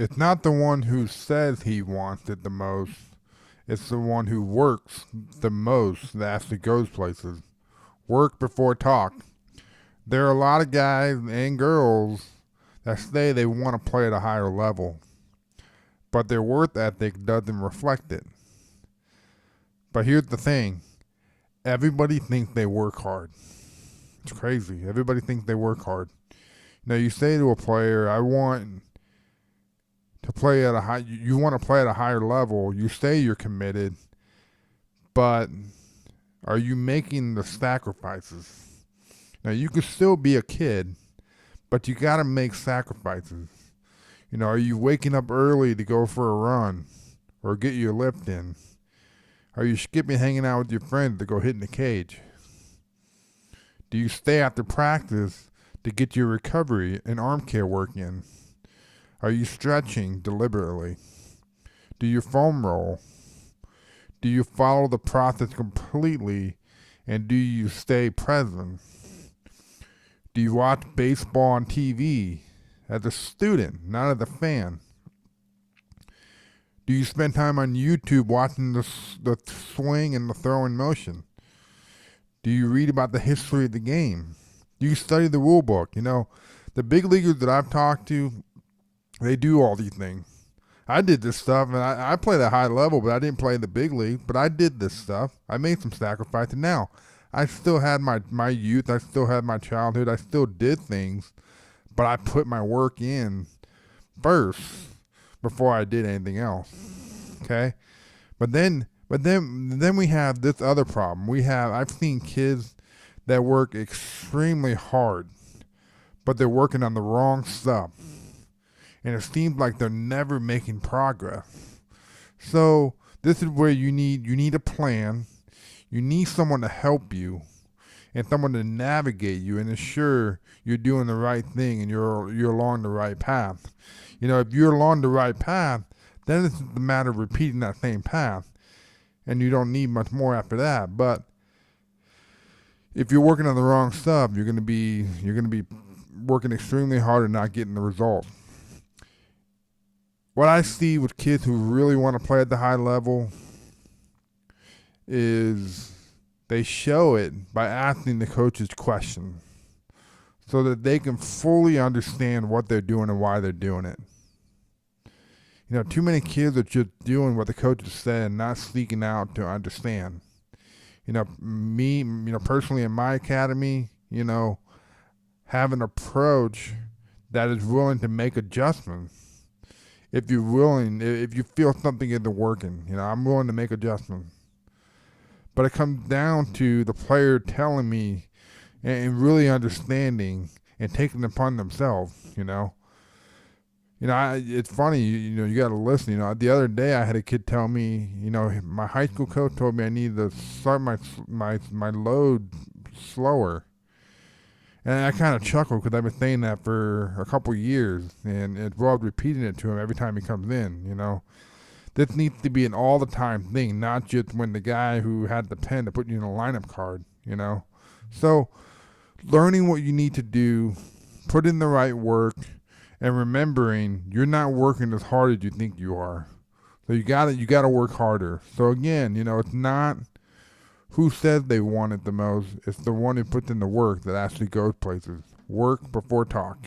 It's not the one who says he wants it the most. It's the one who works the most that actually goes places. Work before talk. There are a lot of guys and girls that say they want to play at a higher level, but their work ethic doesn't reflect it. But here's the thing, everybody thinks they work hard. It's crazy. Everybody thinks they work hard. Now, you say to a player, I want to play at a high, you want to play at a higher level. You say you're committed, but are you making the sacrifices? Now, you can still be a kid, but you got to make sacrifices. Are you waking up early to go for a run or get your lift in? Are you skipping hanging out with your friends to go hit in the cage? Do you stay after practice to get your recovery and arm care work in? Are you stretching deliberately? Do you foam roll? Do you follow the process completely, and do you stay present? Do you watch baseball on TV as a student, not as a fan? Do you spend time on YouTube watching the swing and the throw in motion? Do you read about the history of the game? Do you study the rule book? The big leaguers that I've talked to, they do all these things. I did this stuff, and I played at a high level, but I didn't play in the big league. But I did this stuff. I made some sacrifices. Now, I still had my youth. I still had my childhood. I still did things, but I put my work in first before I did anything else. Okay? But then we have this other problem. I've seen kids that work extremely hard, but they're working on the wrong stuff. And it seems like they're never making progress. So this is where you need a plan. You need someone to help you and someone to navigate you and ensure you're doing the right thing and you're along the right path. If you're along the right path, then it's a matter of repeating that same path, and you don't need much more after that. But if you're working on the wrong stuff, you're gonna be working extremely hard and not getting the results. What I see with kids who really want to play at the high level is they show it by asking the coaches questions so that they can fully understand what they're doing and why they're doing it. Too many kids are just doing what the coaches said and not seeking out to understand. Me, personally in my academy, have an approach that is willing to make adjustments. If you feel something isn't working, I'm willing to make adjustments. But it comes down to the player telling me and really understanding and taking it upon themselves, it's funny, you got to listen. The other day I had a kid tell me, my high school coach told me I needed to start my load slower. And I kind of chuckled because I've been saying that for a couple years, and it's involved repeating it to him every time he comes in, This needs to be an all-the-time thing, not just when the guy who had the pen to put you in a lineup card, So learning what you need to do, put in the right work, and remembering you're not working as hard as you think you are. So you gotta work harder. So again, it's not who says they want it the most. It's the one who puts in the work that actually goes places. Work before talk.